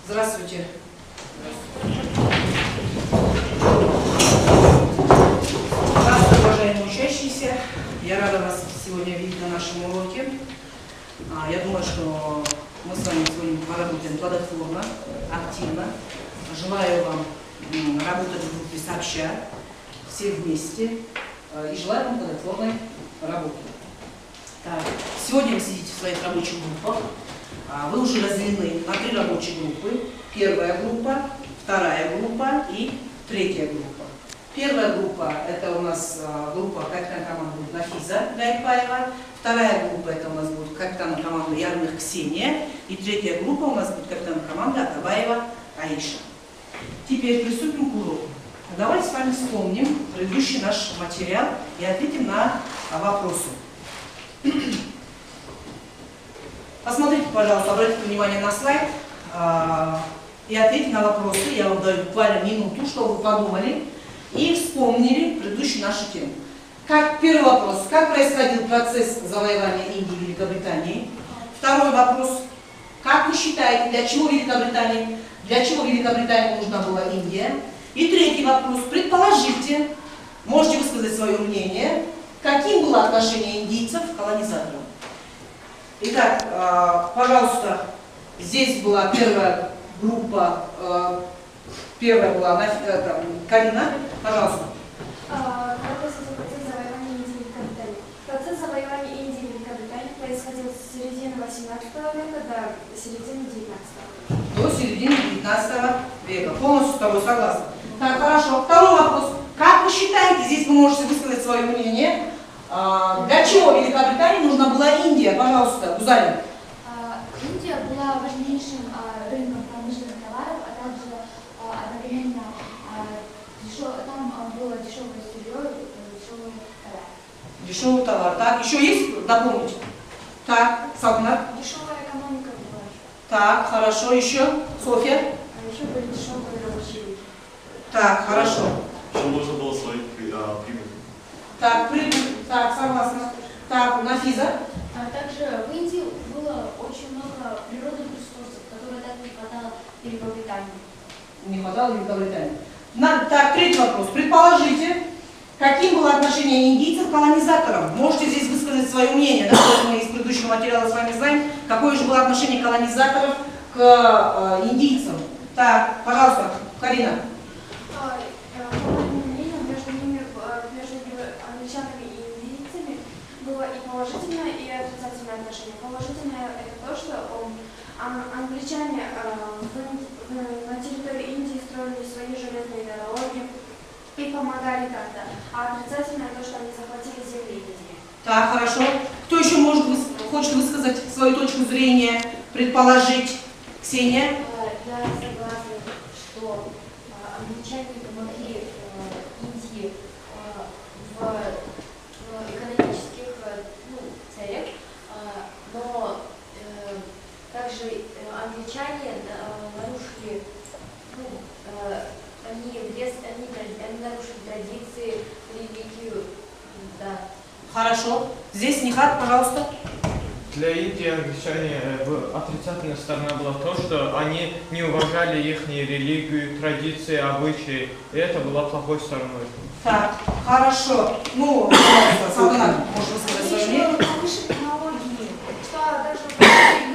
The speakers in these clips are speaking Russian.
Здравствуйте. Здравствуйте, уважаемые учащиеся. Я рада вас сегодня видеть на нашем уроке. Я думаю, что мы с вами сегодня поработаем плодотворно, активно. Желаю вам работать в группе сообща, все вместе. И желаю вам плодотворной работы. Так, сегодня вы сидите в своих рабочих группах. Вы уже разделены на 3 рабочие группы. Первая группа, вторая группа и третья группа. Первая группа – это у нас группа капитан команды Нафиза Гайпаева. Вторая группа – это у нас будет капитан команды Ярмых Ксения. И третья группа у нас будет капитан команды Атабаева Аиша. Теперь приступим к уроку. Давайте с вами вспомним предыдущий наш материал и ответим на вопросы. Посмотрите, пожалуйста, обратите внимание на слайд и ответьте на вопросы. Я вам даю буквально минуту, чтобы вы подумали и вспомнили предыдущую нашу тему. Первый вопрос. Как происходил процесс завоевания Индии и Великобритании? Второй вопрос. Как вы считаете, для чего Великобритании нужна была Индия? И третий вопрос. Предположите, можете высказать свое мнение, каким было отношение индийцев к колонизаторам. Итак, пожалуйста, здесь была первая группа, первая была Карина, пожалуйста. Процесс завоевания Индии и Великобритании происходил с середины 18 века до середины 19 века. До середины 19 века. Полностью с тобой согласна. Так, хорошо. Второй вопрос. Как вы считаете, здесь вы можете высказать свое мнение, для чего Великобритании нужна была Индия? Пожалуйста, Гузалин. Индия была важнейшим рынком промышленных товаров, а также одновременно там было дешевое сырье и дешевый товар. Дешевый товар. Так, еще есть дополнить? Так, Салтанат. Дешевая экономика была. Так, хорошо. Еще? Софья. Еще были дешевые рабочие руки. Так, хорошо. Еще можно было словить прибыль. Так, прибыль. Так, согласна. Так, Нафиза. Также в Индии было очень много природных ресурсов, которые так не хватало Великобритании. Не хватало Великобритании. Так, третий вопрос. Предположите, каким было отношение индийцев к колонизаторам? Можете здесь высказать свое мнение, да, что мы из предыдущего материала с вами знаем, какое же было отношение колонизаторов к индийцам. Так, пожалуйста, Карина. По моему мнению, между англичанами и индийцами было и положительное, и отрицательное отношение. Положительное – это то, что англичане на территории Индии строили свои железные дороги и помогали как-то. А отрицательное – то, что они захватили земли Индии. Так, хорошо. Кто еще хочет высказать свою точку зрения, предположить? Ксения? Я согласна, что англичане помогли Индии в экономических целях, но также англичане нарушили, они нарушили традиции, религию, да. Хорошо. Здесь Нихат, пожалуйста. Для Индии англичане отрицательная сторона была то, что они не уважали их религию, традиции, обычаи, и это было плохой стороной. Так, хорошо. Ну, пожалуйста, Салтанат, можешь высказать свое мнение. Повышенные технологии, что даже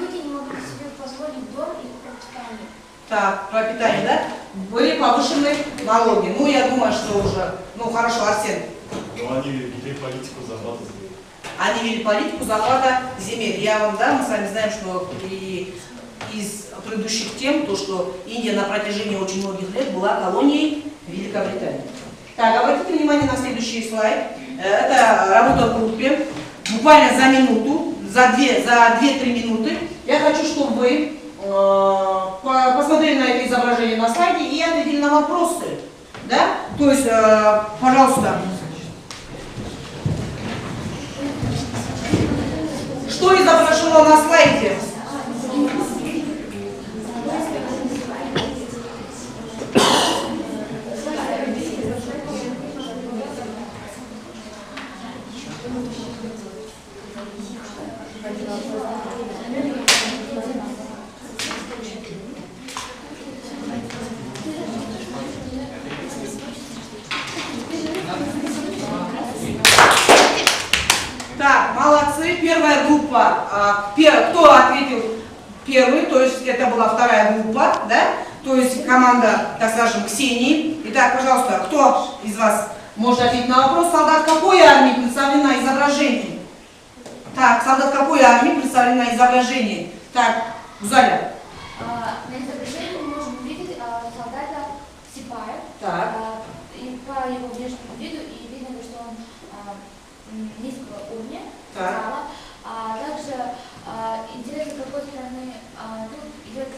люди не могли себе позволить дом и пропитание. Так, про питание, да? Были повышены налоги. Ну, я думаю, что уже... Ну, хорошо, Арсен. Но они вели политику захвата земель. Они вели политику захвата земель. Я вам, да, мы с вами знаем, что и из предыдущих тем, то, что Индия на протяжении очень многих лет была колонией Великобритании. Так, обратите внимание на следующий слайд. Это работа в группе. Буквально за минуту, за 2-3 минуты. Я хочу, чтобы вы посмотрели на это изображение на слайде и ответили на вопросы. Да? То есть, пожалуйста, что изображено на слайде? группа, кто ответил первый, то есть это была вторая группа, да? То есть команда, так скажем, Ксении. Итак, пожалуйста, кто из вас может ответить на вопрос, солдат какой армии представлен на изображении? Так, солдат какой армии представлен на изображении? Так, Гузаля. На изображении мы можем увидеть солдата Сипая. Так. И по его внешнему виду, и видно, что он низкого уровня. Так. Также интересно, с какой страны тут идет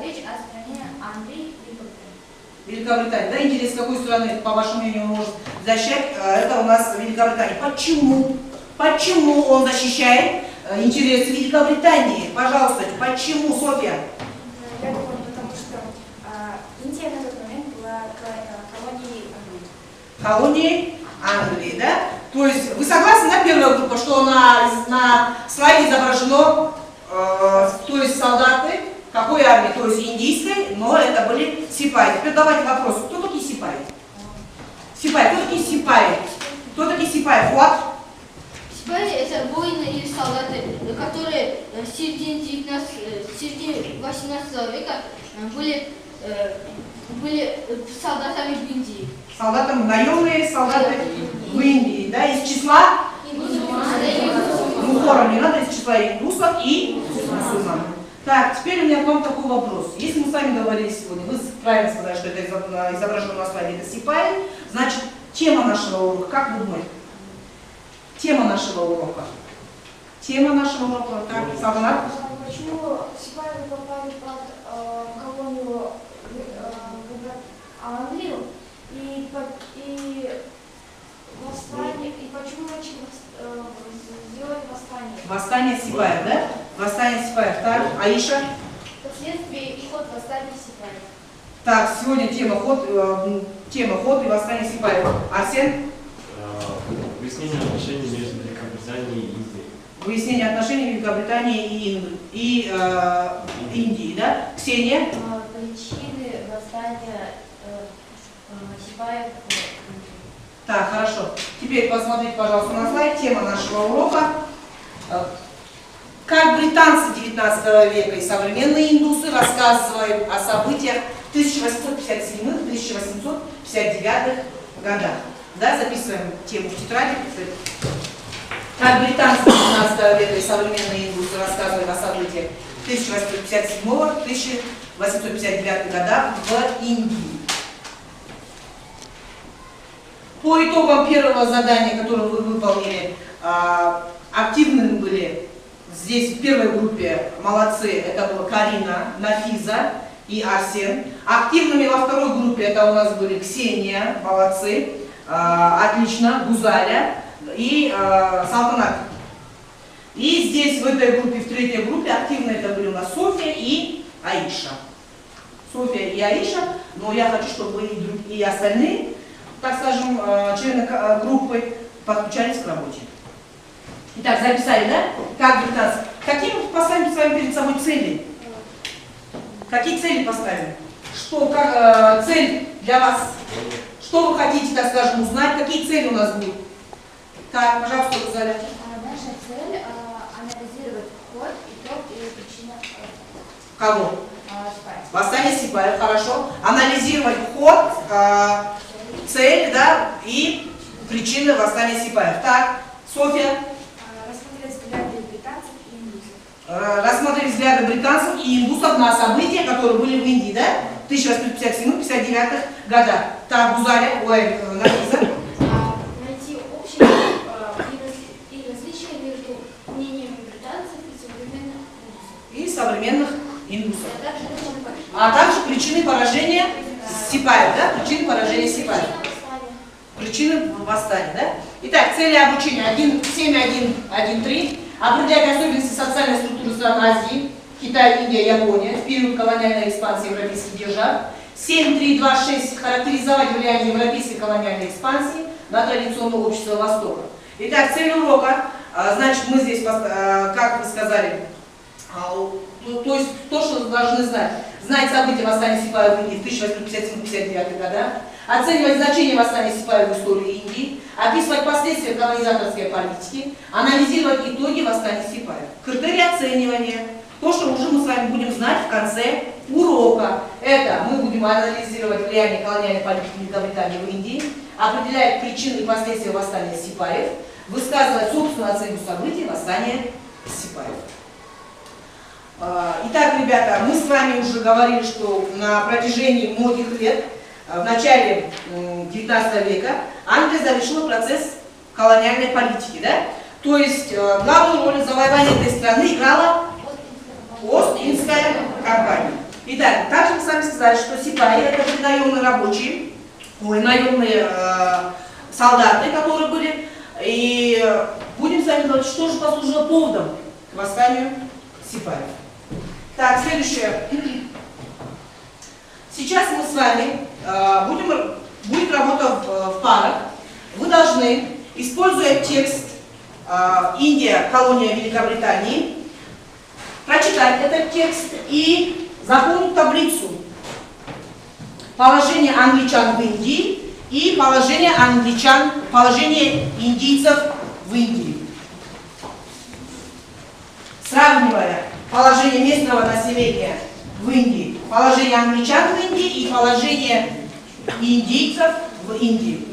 речь о стране Англии и Великобритании. Великобритания. Да, интересно, с какой страны, по вашему мнению, он может защищать? Это у нас Великобритания. Почему? Почему он защищает интересы Великобритании? Пожалуйста, почему, Софья? Я думаю, потому что Индия на тот момент была колонией Англии. Колонией Англии, да? То есть вы согласны, на первая группа, что на слайде изображено, то есть солдаты какой армии, то есть индийской, но это были сипаи. Теперь давайте вопрос, кто такие сипаи? Сипаи, кто такие сипаи? Кто такие сипаи? Вот. Сипаи — это воины или солдаты, которые в середине 18 века были солдатами в Индии. Солдатам, наемные солдаты в Индии, да, из числа, ну, хором не надо, из числа индусов и мусульман. Так, теперь у меня к вам такой вопрос. Если мы с вами говорили сегодня, вы правильно сказали, что это изображено на слайде, это сипаи, значит, тема нашего урока, как вы думаете? Тема нашего урока. Тема нашего урока, так, Салтанат? Почему сипаи попали под колонию Англию и восстание, и почему начали сделать восстание? Восстание сипаев, да? Восстание сипаев. Так, Аиша? Последствия и ход восстания сипаев. Так, сегодня тема ход и восстание сипаев. Арсен? Выяснение отношений между Великобританией и Индией. Выяснение отношений Великобритании и Индии, да? Ксения? Причины восстания сипаев. Так, хорошо. Теперь посмотрите, пожалуйста, на слайд. Тема нашего урока. Как британцы 19 века и современные индусы рассказывают о событиях 1857-1859 годах. Да, записываем тему в тетради. Как британцы 19 века и современные индусы рассказывают о событиях 1857-1859 годах в Индии. По итогам первого задания, которое вы выполнили, активными были здесь в первой группе молодцы, это была Карина, Нафиза и Арсен. Активными во второй группе это у нас были Ксения, молодцы, отлично, Гузаля и Салтанат. И здесь в этой группе, в третьей группе активно это были у нас Софья и Аиша. Софья и Аиша, но я хочу, чтобы и остальные, так скажем, члены группы подключались к работе. Итак, записали, да? Как британцы. Какие мы поставим с вами перед собой цели? Какие цели поставим? Что, как, цель для вас? Что вы хотите, так скажем, узнать? Какие цели у нас будут? Так, пожалуйста, Гузаля. Наша цель анализировать ход, итог и причина Кого? сипаев. Восстание сипаев, хорошо. Анализировать ход, цель, да, и причины восстания сипаев. Так, Софья. Рассмотреть взгляды британцев и индусов. Рассмотреть взгляды британцев и индусов на события, которые были в Индии, да? В 1857-59 годах. Так, Гузаля, Нафиза. Найти общие и различия между мнениями британцев и современных индусов. И современных индусов. А также причины поражения сипаев, да? Причины поражения сипаев. Причины восстания, да? Итак, цели обучения 7.1.1.3. Определять особенности социальной структуры стран Азии, Китай, Индия, Япония в период колониальной экспансии европейских держав. 7.3.2.6. Характеризовать влияние европейской колониальной экспансии на традиционное общество Востока. Итак, цель урока, значит, мы здесь, как вы сказали, то есть то, что вы должны знать. Знать события восстания сипаев в Индии в 1857-59 годах. оценивать значение восстания Сипаев в истории Индии, описывать последствия колонизаторской политики, анализировать итоги восстания Сипаев. Критерии оценивания. То, что уже мы с вами будем знать в конце урока. Это мы будем анализировать влияние колониальной политики Великобритании в Индии, определять причины и последствия восстания Сипаев, высказывать собственную оценку событий восстания Сипаев. Итак, ребята, мы с вами уже говорили, что на протяжении многих лет, в начале 19 века, Англия завершила процесс колониальной политики, да? То есть главную роль в завоевании этой страны играла Ост-Индская компания. Итак, также мы с вами сказали, что сипаи это были наемные рабочие, наемные солдаты, которые были. И будем с вами говорить, что же послужило поводом к восстанию сипаев. Так, следующее. Сейчас мы с вами будет работа в парах. Вы должны, используя текст «Индия, колония Великобритании», прочитать этот текст и заполнить таблицу положение англичан в Индии и положение индийцев в Индии. Сравнивая положение местного населения в Индии, положение англичан в Индии и положение индийцев в Индии.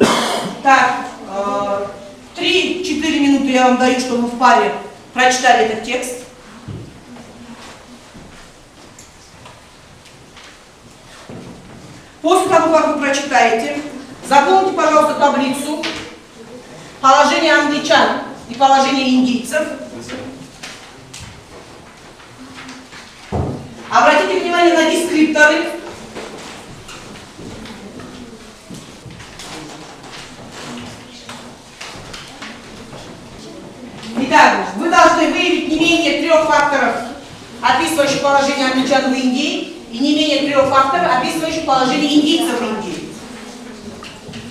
Так, 3-4 минуты я вам даю, чтобы вы в паре прочитали этот текст. После того, как вы прочитаете, заполните, пожалуйста, таблицу положение англичан и положение индийцев. Обратите внимание на дескрипторы. Итак, вы должны выявить не менее 3 факторов, описывающих положение англичан в Индии, и не менее 3 факторов, описывающих положение индийцев в Индии.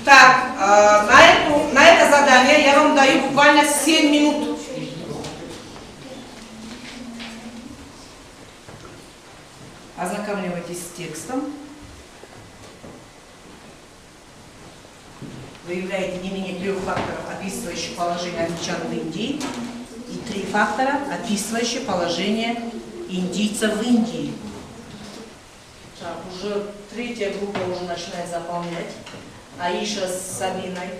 Так, на это задание я вам даю буквально 7 минут. Ознакомьтесь с текстом. Выявляете не менее 3 факторов, описывающих положение англичан в Индии, и 3 фактора, описывающие положение индийцев в Индии. Так, уже 3-я группа уже начинает заполнять. Аиша с Сабиной.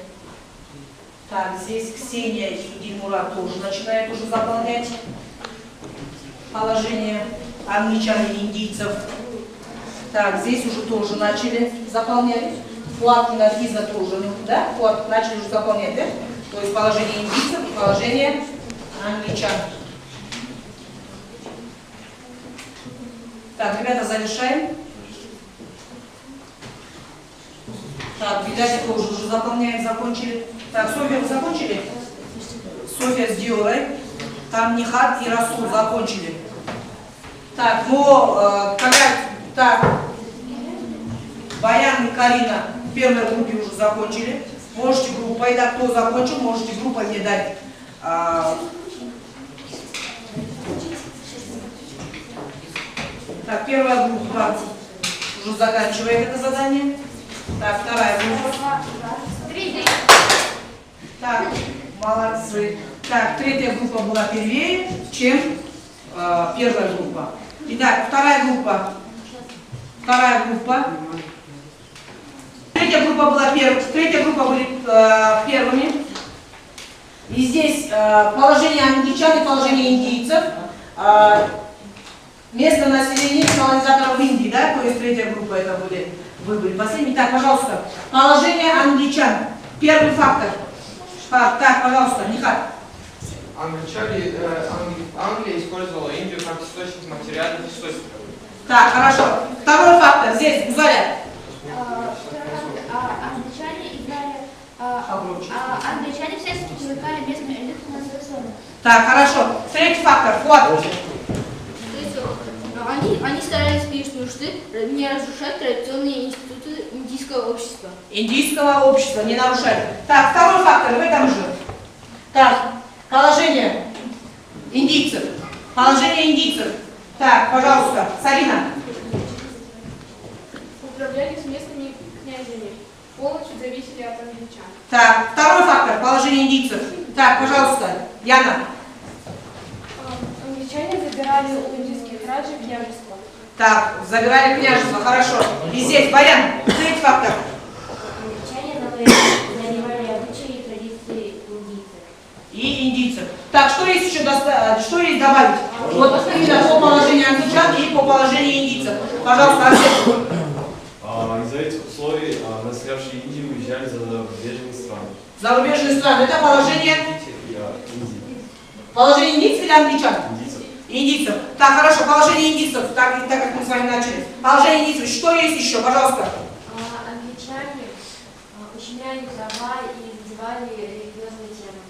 Так, здесь Ксения и Дильмурат тоже начинают уже заполнять положение англичан и индийцев. Так, здесь уже тоже начали заполнять. Фуат и Нафиза тоже, да? Фуат начали уже заполнять, да? То есть положение индийцев и положение англичан. Так, ребята, завершаем. Так, видать, тоже уже заполняем, закончили. Так, Софья, вы закончили? Софья с Диорой. Там Нихат и Расул закончили. Так, но так, Баян и Карина в первой группе уже закончили. Можете группой, да, кто закончил, можете группой мне дать. Так, первая группа уже заканчивает это задание. Так, вторая группа. Так, молодцы. Так, 3-я группа была первее, чем первая группа. Итак, вторая группа. Третья группа были первыми. И здесь положение англичан и положение индийцев. Местное население колонизаторов в Индии, да, то есть 3-я группа это вы были последними. Так, пожалуйста, положение англичан. Первый фактор. Так, пожалуйста, Нихат. Англия использовала Индию как источник материальных источников. Так, хорошо. Второй фактор. Здесь, Гузаля. Англичане всячески привлекали местную элиту на свою сторону. Так, хорошо. 3-й фактор. Фуат. Они старались в период нужды не разрушать традиционные институты индийского общества. Индийского общества не нарушать. Так, второй фактор в этом же. Так, положение индийцев. Так, пожалуйста, Сарина. Управляли с местными князьями. полностью зависели от англичан. Так, второй фактор, положение индийцев. Так, пожалуйста, Яна. Англичане забирали у индийских раджей княжество. Так, забирали княжество, хорошо. И здесь, Баян, третий фактор. Англичане навязывали обычаи и традиции индийцев. И индийцев. Так, что есть еще что есть добавить? Вот именно по положению англичан и по положению индийцев. Пожалуйста, Арсен. Из-за этих условий населявшие Индию уезжали за зарубежные страны. Зарубежные страны. Это положение Индии. положение индийцев или англичан? Индийцев. Индийцев. Так, хорошо, положение индийцев, так как мы с вами начали. Положение индийцев. Что есть еще? Пожалуйста. Англичане ущемляли права и задевали религиозные темы.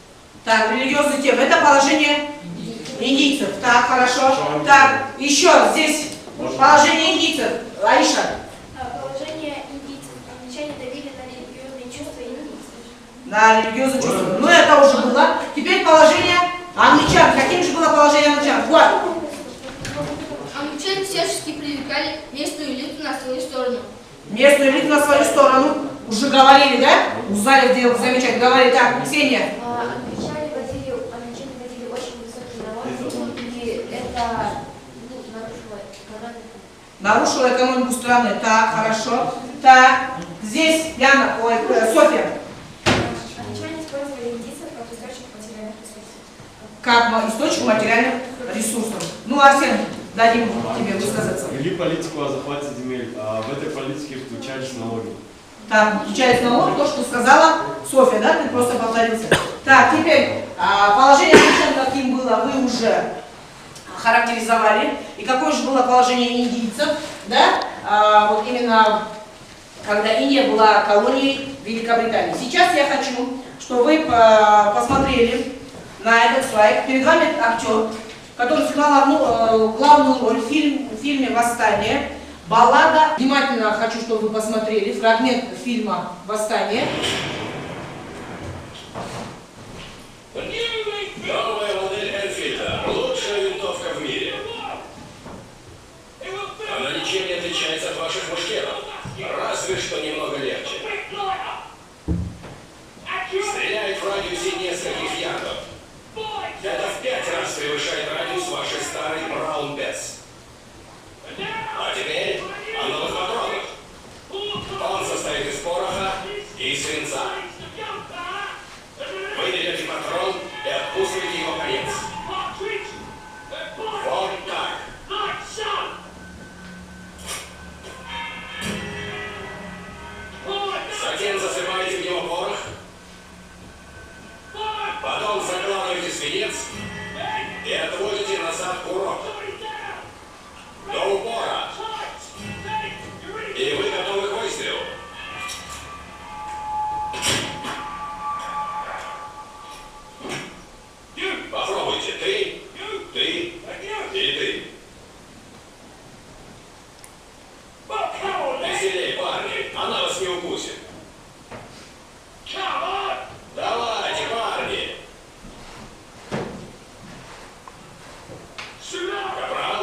Так, религиозные темы. Это положение индийцев. Так, хорошо. Так, еще здесь положение индийцев. Аиша. Положение индийцев. Англичане давили на религиозные чувства индийцев. На религиозные чувства. Ну, это уже было. Теперь положение англичан. Каким же было положение англичан? Вот. Англичане всячески привлекали местную элиту на свою сторону. Местную элиту на свою сторону. Уже говорили, да? Узнали, где замечать. Говорили. Так, Ксения. Англичане водили очень высокий налог, и это нарушило экономику. Нарушила экономику страны. Так, хорошо. Так, здесь Яна, Софья. Англичане использовали индийцев как источник материальных ресурсов. Как источник материальных ресурсов. Ну, Арсен, дадим тебе высказаться. Вели политику о захвате земель. В этой политике включались налоги. Там включается налог, то, что сказала Софья, да? Ты просто повторился. Так, теперь положение англичан каким было, вы уже характеризовали. И какое же было положение индийцев, да? Вот именно, когда Индия была колонией Великобритании. Сейчас я хочу, чтобы вы посмотрели на этот слайд. Перед вами актер, который сыграл главную роль в фильме «Восстание». Баллада. Внимательно хочу, чтобы вы посмотрели фрагмент фильма «Восстание». Новая модель Энфилда. Лучшая винтовка в мире. Она ничем не отличается от ваших мушкетов. Разве что немного легче. Стреляет в радиусе нескольких ярдов. Это в 5 раз превышает радиус вашей старой Браун Бетс. А теперь о новых патронах. Он состоит из пороха и свинца. Вы берете патрон и отпускаете его конец. Вот так. Затем засыпаете в него порох. Потом закладываете свинец и отводите назад курок. До упора. И вы готовы к выстрелу. Попробуйте. Ты и ты. Веселей, парни. Она вас не укусит. Давайте, парни. Капрал.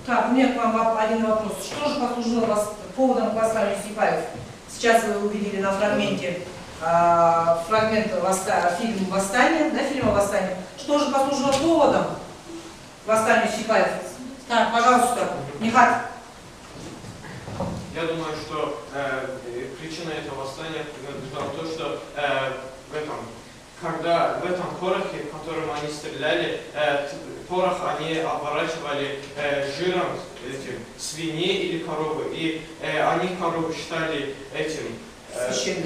Так, у меня к вам один вопрос. Что же послужило поводом к восстанию Сипаев? Сейчас вы увидели на фрагменте фрагмент фильма «Восстание», да, фильма «Восстание». Что же послужило поводом к восстанию Сипаев? Так, пожалуйста, Нихат. Я думаю, что причина этого восстания принадлежала то, что когда в этом порохе, в котором они стреляли, порох они оборачивали жиром этим свиней или коровы, и они корову считали этим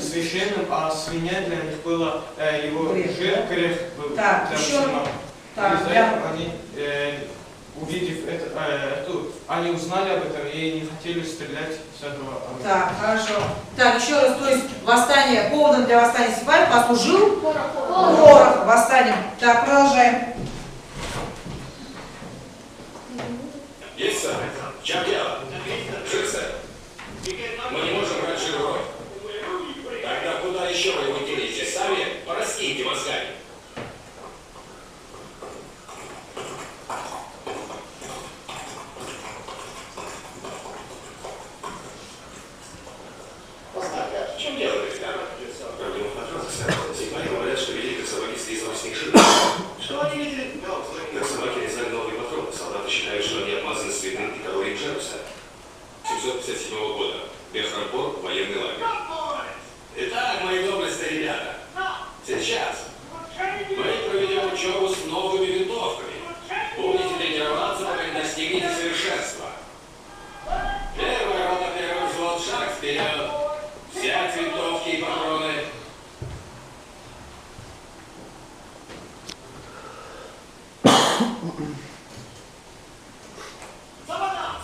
священным, а свинья для них было его жир, грех был Так, для еще. мусульман. Так, Из-за этого они, увидев они узнали об этом и не хотели стрелять с этого оружия. Так, хорошо. Так, еще раз, то есть восстание, поводом для восстания Сипаев послужил порох, восстание. Так, продолжаем. Есть, сэр. В чем дело? Жир, сэр. Мы не можем брать жир в рот. Тогда куда еще вы его делите? Сами пораскиньте мозгами. Поставь. В чем дело, ребята? Проблема в патронах, сэр. Сигналы говорят, что видели, как собаки слизывают с них жир. Что они видели? Как собаки резали новые патроны. Солдаты считают, что они обмазаны следами и калорий жира, сэр. 757 года. Бехрампор, военный лагерь. Итак, мои доблестные ребята, сейчас мы проведем учебу с новыми винтовками. Будете тренироваться, пока не достигнете совершенства. Первая рота, первый взвод, шаг вперед. Взять винтовки и патроны.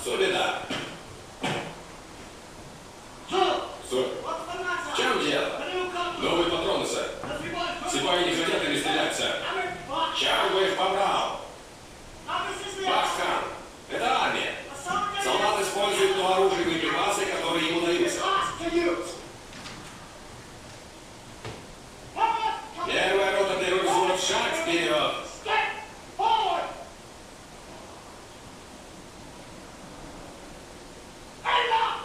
Субеда. В чем дело? Новые патроны, сэр. Сипаи не хотят ими стрелять, сэр. Чар бы их побрал. Баххан. Это армия. Солдат использует то оружие и боеприпасы, которые ему даются. Первая рота, первый взвод, шаг вперед.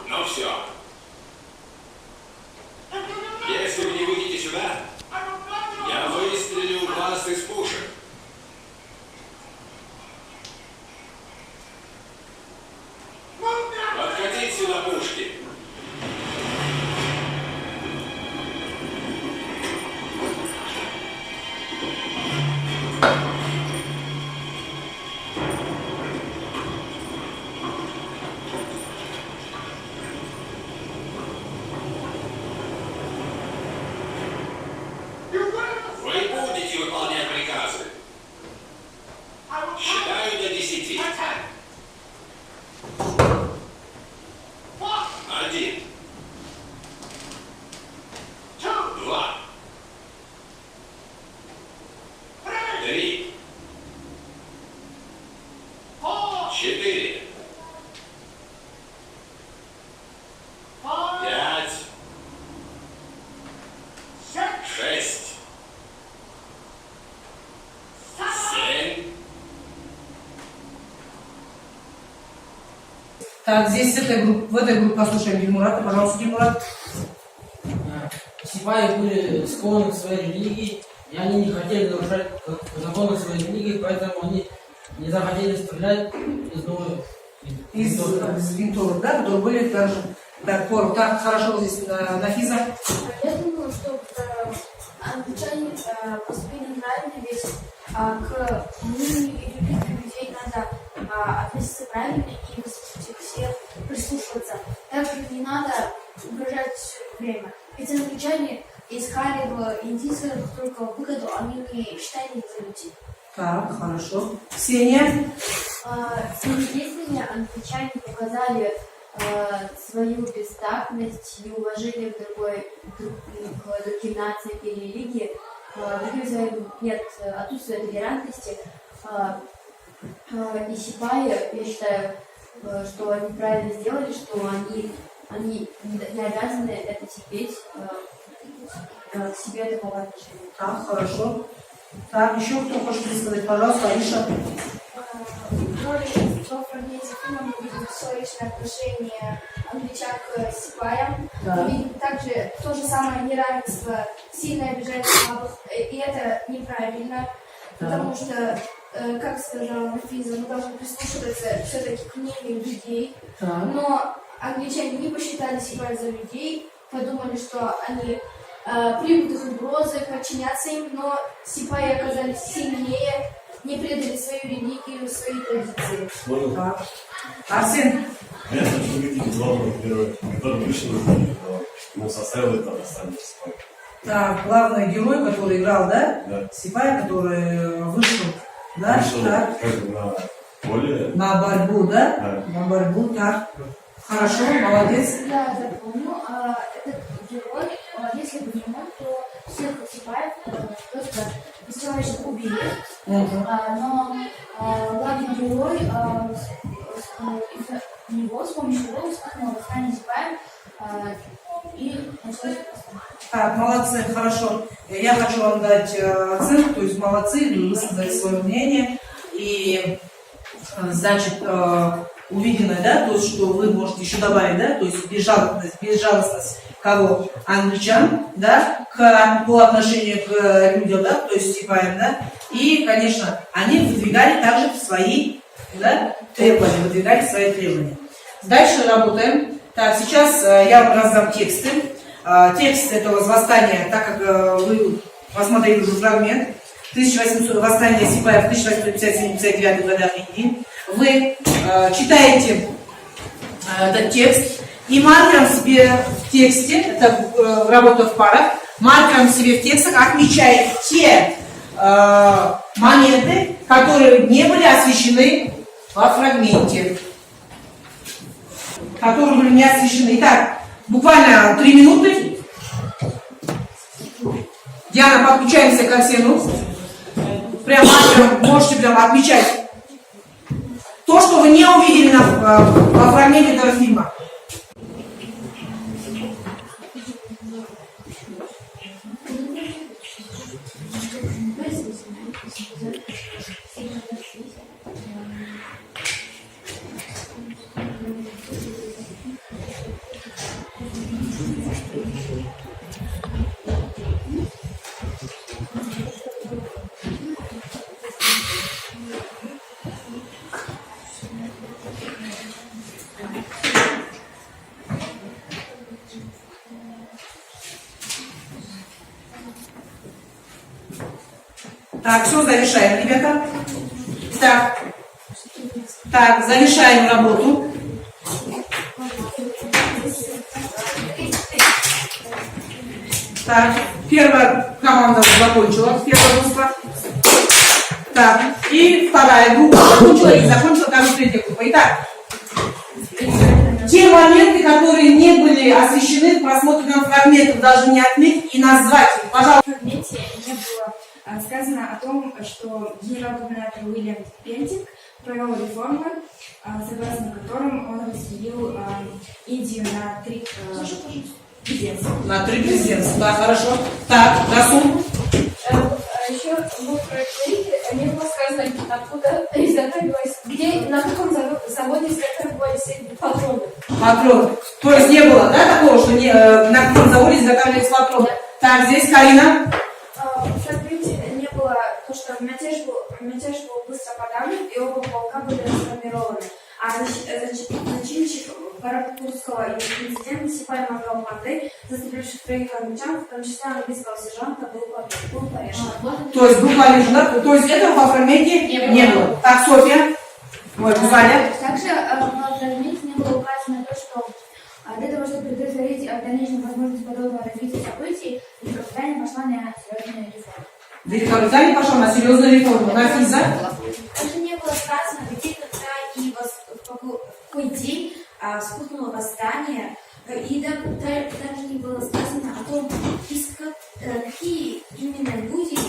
Ну все. Если вы не выйдете сюда, я выстрелю в вас из пушек. Подкатить сюда пушки. Вы будете выполнять приказы. Считаю до 10. 1. 2. 3. 4. 5. 6. 7. Так, здесь в этой группе послушаем Дильмурата. Пожалуйста, Дильмурат. Сипаи были склонны к своей религии, и они не хотели нарушать законы своей религии, поэтому они не захотели стрелять из винтовок, да, которые были также. Так, Порох, так, хорошо здесь Нафиза. Я думаю, что англичане поступили неправильно, ведь к мнению и религии людей надо относиться правильно и к всех прислушиваться. Также не надо угрожать время. Ведь англичане искали в индийцах только выгоду, они не считали их за людей. Так, хорошо. Ксения. Своими действиями англичане показали свою бестактность и уважение к другим нациям и религии. Другим словом, нет отсутствия толерантности. И сипаи, я считаю, что они правильно сделали, что они не обязаны это терпеть, к себе такого отношения. Так, хорошо. Так, еще кто хочет сказать, пожалуйста, Аиша. Что фрагменте фильма мы видим все личное отношение англичан к сипаям. Мы видим также то же самое неравенство, сильно обижать слабых, и это неправильно, потому что, как сказала Нафиза, мы должны прислушиваться все-таки к мнению людей. Но англичане не посчитали сипаев за людей, подумали, что они примут их угрозы, подчинятся им, но сипаи оказались сильнее, не предали свою религию, свои традиции. Так. Арсен. Я хочу увидеть главного героя, который вышел из составил это остальное сипай. Так, главный герой, который играл, да? Да. Сипай, который вышел, да? Вышел Так. как бы на поле. На борьбу, да? Да. На борьбу, так. Хорошо, молодец. Да, я помню. Этот герой, если бы не он, то всех сипаев просто бесчеловечно убили. Но главный герой из него с помощью него вспыхнул восстание сипаев и началось восстание. Так, молодцы, хорошо. Я хочу вам дать оценку, то есть молодцы, высказать свое мнение. И, значит, увиденное, да, то есть, что вы можете еще добавить, да, то есть безжалостность кого? Англичан, да, по отношению к людям, да, то есть сипаем, да, и, конечно, они выдвигали также свои, да, требования, Дальше работаем. Так, сейчас я вам раздам тексты. Текст этого восстания, так как вы посмотрели уже фрагмент, 1800, восстание сипаев в 1857-59 годах Индии, вы читаете этот текст и маркером себе в тексте, это работа в парах, маркером себе в текстах отмечаете те моменты, которые не были освещены во фрагменте. Которые были не освещены. Итак, буквально 3 минуты. Диана, подключаемся к Арсену. Прям маркером можете прям отмечать то, что вы не увидели во фрагменте этого фильма. Так, все, завершаем, ребята. Так, завершаем работу. Так, первая команда закончила, первая группа. Так, и вторая группа закончила и закончила также третья группа. Итак, те моменты, которые не были освещены в просмотренном фрагменте, должны не отметить и назвать их. Пожалуйста. В фрагменте не было сказано о том, что генерал-губернатор Уильям Пентинг провел реформы, согласно которым он разделил Индию на 3 президентства. На 3 президентства, да, хорошо. Так, Расул. Еще в проекте не было сказано, откуда изготовилось, где, на каком заводе изготавливались патроны. Патроны. То есть не было, да, такого, что на каком заводе изготавливались патроны? Так, здесь Карина. В фрагменте не было то, что мятеж был быстро подавлен, и оба полка были расформированы. А зачинщик Каракурского инцидента Сипай Мангал Панды, застреливших 3 англичан, в том числе английского сержанта, был повешен. То есть был повешен, да? То есть этого во фрагменте не было. Так, Софья. Ой, Валя. Также в фрагменте не было указано то, что для того, чтобы предотвратить в дальнейшем возможность подобного развития событий, Великобритания пошла на серьезные реформы. Великобритания пошла на серьезную реформу. Нафиза. Также не было сказано, где, когда и в какой день вспыхнуло восстание, и даже не было сказано о том, какие именно люди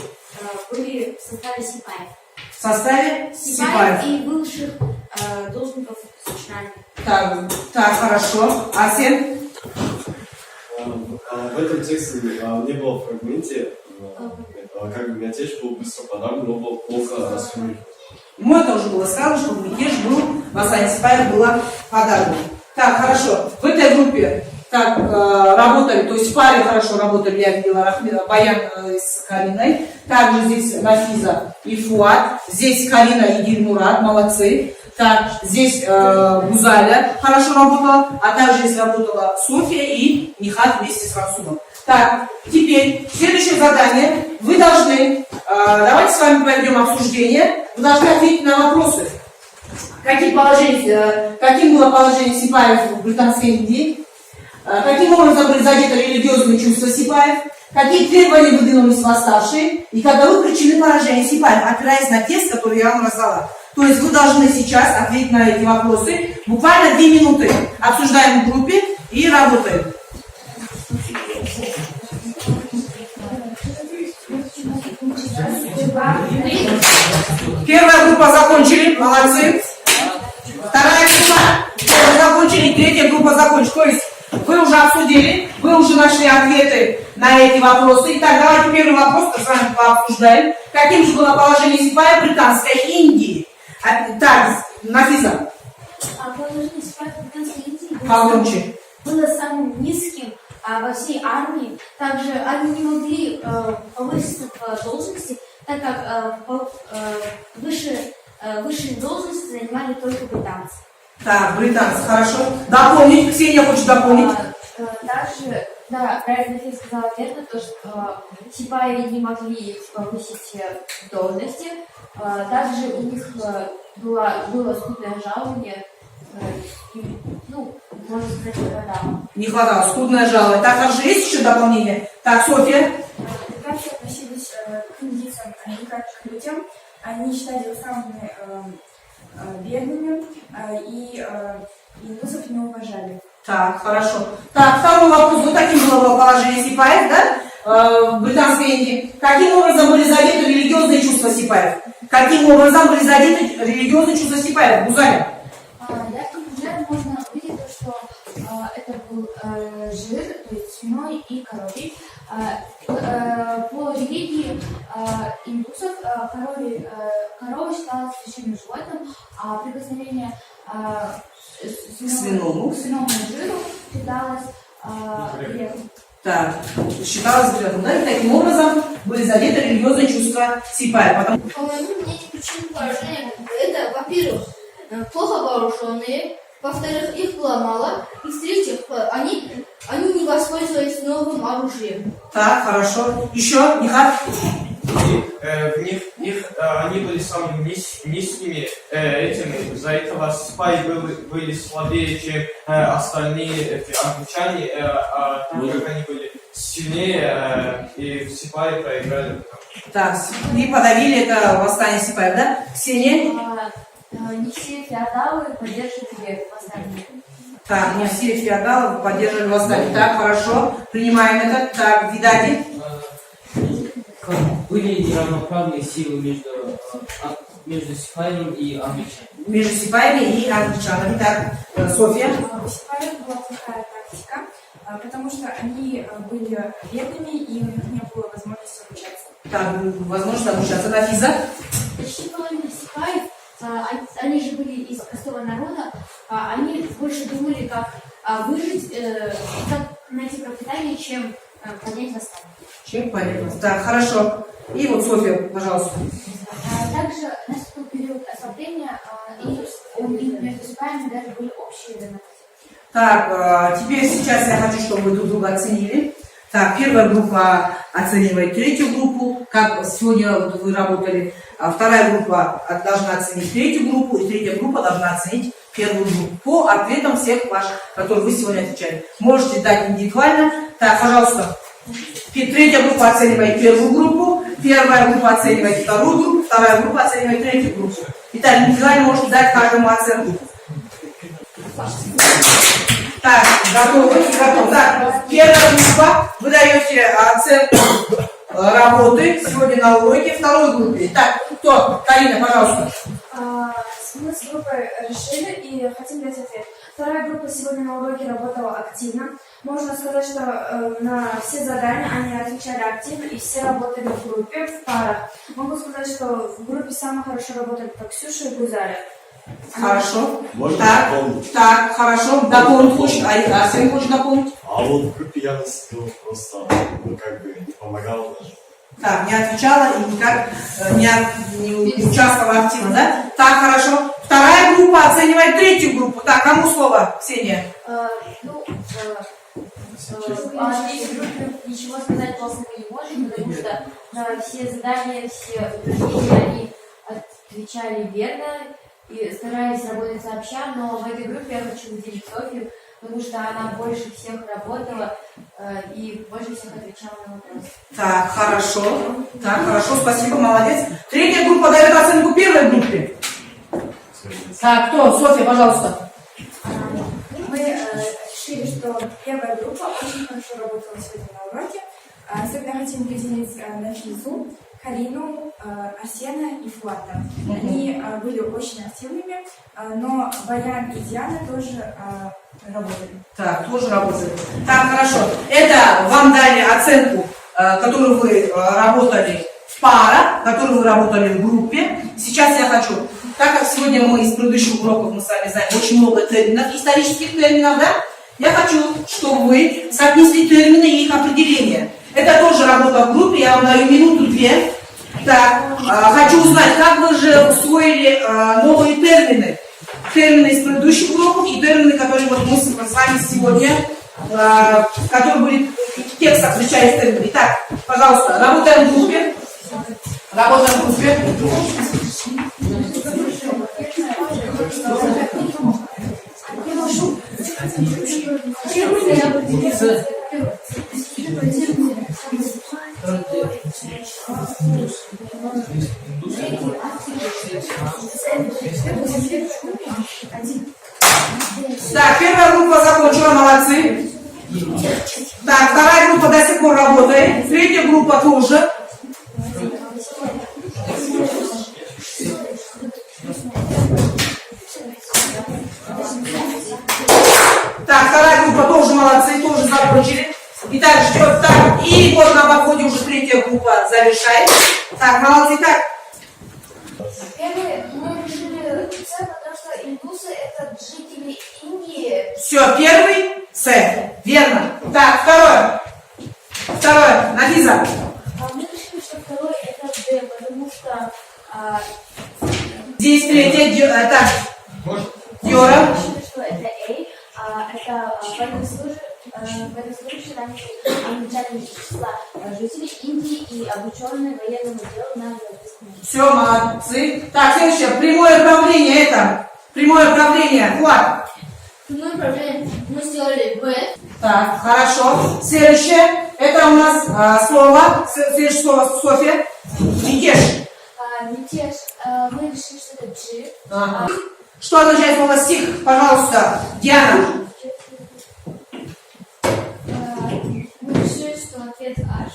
были в составе Сипаев. В составе Сипаев. И высших должников Сочинания. Так, хорошо. Арсен? В этом тексте не было в фрагменте, как бы мятеж был быстро подавлен, но был плохо расформирован. Ему это уже было сказано, что мятеж был, восстание Сипаев было подавлено. Так, хорошо. В этой группе так работали, то есть в паре хорошо работали, я видела Баян с Кариной. Также здесь Нафиза и Фуат. Здесь Карина и Дильмурат, молодцы. Так, здесь Гузаля хорошо работала, а также здесь работала Софья и Нихат вместе с Расулом. Так, теперь следующее задание. Вы должны, давайте с вами проведем обсуждение, вы должны ответить на вопросы. Каким было положение Сипаев в Британской Индии? Каким образом были задеты религиозные чувства Сипаев? Какие требования выдвинулись восставшие? И каковы причины поражения Сипаев, опираясь на тест, который я вам раздала. То есть вы должны сейчас ответить на эти вопросы. Буквально 2 минуты обсуждаем в группе и работаем. Первая группа закончили, молодцы. Вторая группа закончили, третья группа закончила. То есть вы уже обсудили, вы уже нашли ответы на эти вопросы. Итак, давайте первый вопрос с вами пообсуждаем. Каким же было положение Сипаев в Британской Индии? Так, Нафиза. Положение Сипаев в Британской Индии Погромче. было самым низким во всей армии. Также они не могли повыситься в должности, так как высшие должности занимали только британцы. Так, британцы, хорошо. Дополнить, Ксения хочет дополнить. Также, да, правильно ты сказала верно, то, что сипаи не могли их повысить в должности. Также у них было скудное жалование. Ну, можно сказать, не хватало. Не хватало, скудное жалование. Так, хорошо, есть еще дополнение? Так, Софья. Британцы относились к индийцам не как к людям. Они считали их самыми бедными и индусов не уважали. Так, хорошо. Так, второй вопрос. Вот таким было положение сипаев, да? В Британской Индии. Каким образом были задеты религиозные чувства сипаев? Каким образом были задеты религиозные чувства сипаев? Гузаля. Ярким примером можно увидеть то, что это был жир, то есть свиной и коровий. По религии индусов корова считалась священным животным, а прикосновение к свиному жиру считалось грехом. Так, считалось грехом, да? И таким образом были задеты религиозные чувства сипаев. По моему мнению, причина поражения это, во-первых, плохо вооруженные, во-вторых, их было мало, и в-третьих, они не воспользовались новым оружием. Так, хорошо. Еще, Нихат? И они были самыми низкими этими, из-за этого сипаи были слабее, чем остальные англичане, так как они были сильнее, и сипаи проиграли. Так, и подавили это восстание сипаев, да? Ксения? Не все феодалы поддерживали восстание. Так, не все феодалы поддерживали восстание. Так, хорошо, принимаем это. Так, Видади? Были неравноправные силы между сипаями и англичанами. Между сипаями и англичанами. Так, Софья? У сипаев была плохая тактика, потому что они были бедными и у них не было возможности обучаться. Так, возможно, обучаться. Нафиза? Почти половина сипаев, они же были из простого народа, они больше думали, как выжить, как найти пропитание, чем поднять восстание. Чем понятно. Так, хорошо. И вот Софья, пожалуйста. Также наступил период ослабления, и между сипаями даже были общие войны. Так, теперь сейчас я хочу, чтобы вы друг друга оценили. Так, первая группа оценивает третью группу, как сегодня вы работали. Вторая группа должна оценить третью группу, и третья группа должна оценить первую группу по ответам всех ваших, которые вы сегодня отвечали. Можете дать индивидуально. Так, пожалуйста. Третья группа оценивает первую группу, первая группа оценивает вторую группу, вторая группа оценивает третью группу. Итак, индивидуально можете дать каждому оценку. Так, готовы? Готовы. Так, первая группа, вы даете оценку работы сегодня на уроке второй группе. Так, кто? Карина, пожалуйста. Мы с группой решили и хотим дать ответ. Вторая группа сегодня на уроке работала активно. Можно сказать, что на все задания они отвечали активно и все работали в группе, в парах. Могу сказать, что в группе самые хорошо работали как Ксюша и Гузаля. Хорошо. Можно Так, дополнить? так, хорошо. Дополнить хочет. Арсен хочет дополнить. А вот в группе я насидел просто, как бы не помогал даже. Так, не отвечала и никак не участвовала активно, да? Так, хорошо. Вторая группа оценивает третью группу. Так, кому слово, Ксения? Из группы ничего сказать плохого не можем, потому что на все задания, все упражнения они отвечали верно и старались работать сообща, но в этой группе я хочу выделить Софью, потому что она больше всех работала и больше всех отвечала на вопросы. Так, хорошо. Так, хорошо, спасибо, молодец. Третья группа дает оценку первой группе. Так, кто? Софья, пожалуйста. Мы решили, что первая группа очень хорошо работала сегодня на уроке. Особенно хотим выделить Нафизу, Карину, Арсена и Флата. Они были очень активными, но Баян и Диана тоже работали. Так, тоже работали. Так, хорошо. Это вам дали оценку, которую вы работали в парах, которую вы работали в группе. Сейчас я хочу, так как сегодня мы из предыдущих уроков мы с вами знаем очень много терминов, исторических терминов, да? Я хочу, чтобы вы соотнесли термины и их определения. Это тоже работа в группе, я вам даю минуту-две. Так, хочу узнать, как вы же усвоили новые термины. Термины из предыдущих уроков и термины, которые вот мы с вами сегодня, которые были в текстах, встречались термины. Итак, пожалуйста, работаем в группе. Работаем в группе. Так, первая группа закончила, молодцы. Так, вторая группа до сих пор работает. Третья группа тоже. Так, вторая группа тоже молодцы, тоже закончили. Итак, ждет так. И вот на подходе уже третья группа завершает. Так, молодцы, так. Мы решили С, потому что индусы это жители Индии. Все, первый С. Верно. Так, второе. Второе. Нафиза. Мы решили, что второй это Д, потому что Здесь третья. Так. Диора. мы решили, что это А, это военнослужащие раньше начальника числа жителей Индии и обученные военному делу на европейском языке. Все, молодцы. Так, следующее. Прямое правление это. Прямое правление. Влад. Прямое правление мы сделали Б. Так, хорошо. Следующее. Это у нас слово. Следующее слово Софья. Мятеж. Мятеж. Мы решили, что это G. Ага. Что означает слово стих? Пожалуйста, Диана. Мы решили, что ответ H.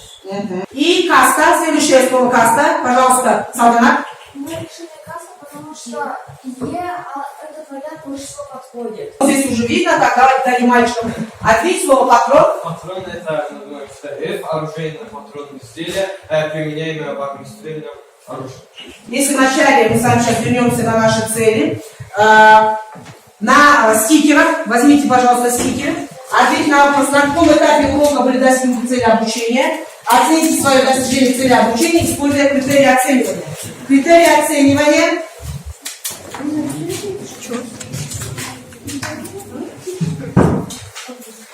И каста. Следующее слово каста. Пожалуйста, Салтанат. Мы решили каста, потому что этот вариант больше всего подходит. Здесь уже видно, так, давайте дадим мальчикам ответить слово патрон. Патрон это, называем, что F, оружейное патронное изделие, применяемое в огнестрельном оружии. Если вначале мы с вами сейчас вернемся на наши цели, на стикерах, возьмите, пожалуйста, стикеры, ответьте на вопрос, на каком этапе урока были достигнуты цели обучения, оцените свое достижение цели обучения, используя критерии оценивания. Критерии оценивания.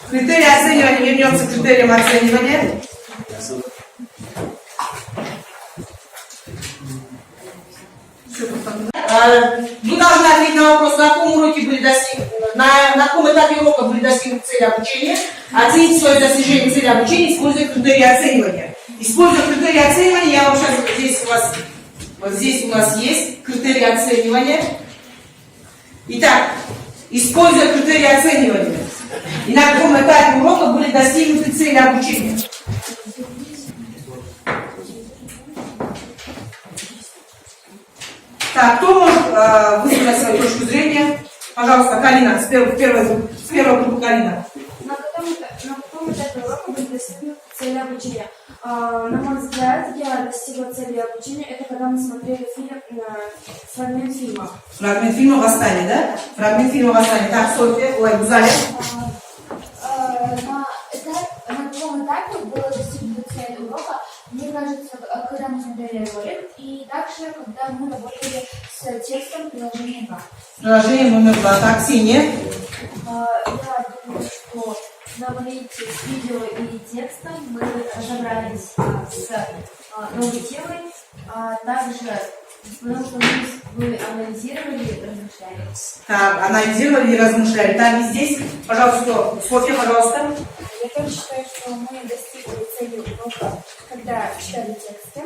Критерии оценивания, вернемся к критериям оценивания. Вы должны ответить на вопрос, на каком уроке были достигнуты, на каком этапе урока были достигнуты цели обучения, оцените свое достижение цели обучения, используя критерии оценивания. Используя критерии оценивания, я вам сейчас здесь у вас, вот здесь у нас есть критерии оценивания. Итак, используя критерии оценивания, и на каком этапе урока были достигнуты цели обучения. Так, кто может высказать свою точку зрения? Пожалуйста, Калина, с первой группы Калина. На каком этапе урока были достигнуты цели обучения? На мой взгляд, я достигла цели обучения, это когда мы смотрели фрагмент фильма. Фрагмент фильма «Восстание», да? Фрагмент фильма «Восстание». Так, Софья, Гузаля. На каком этапе было достигнута цель урока? Мне кажется, когда мы смотрели ролик, и также, когда мы работали с текстом приложения 2. Приложение номер 2. Так, Ксения. Я думаю, что на моменте с видео и текстом мы разобрались с новой темой, также потому что мы анализировали и размышляли. Так, анализировали и размышляли. Так, и здесь, пожалуйста, Софья, пожалуйста. Я тоже считаю, что мы достигли цели урока, когда читали тексты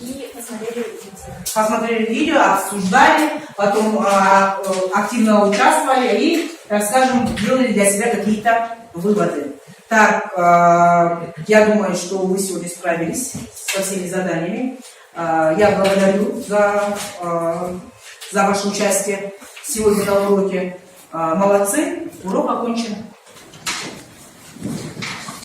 и посмотрели видео. Посмотрели видео, обсуждали, потом активно участвовали и, так скажем, делали для себя какие-то выводы. Так, я думаю, что вы сегодня справились со всеми заданиями. Я благодарю за ваше участие сегодня на уроке. Молодцы, урок окончен.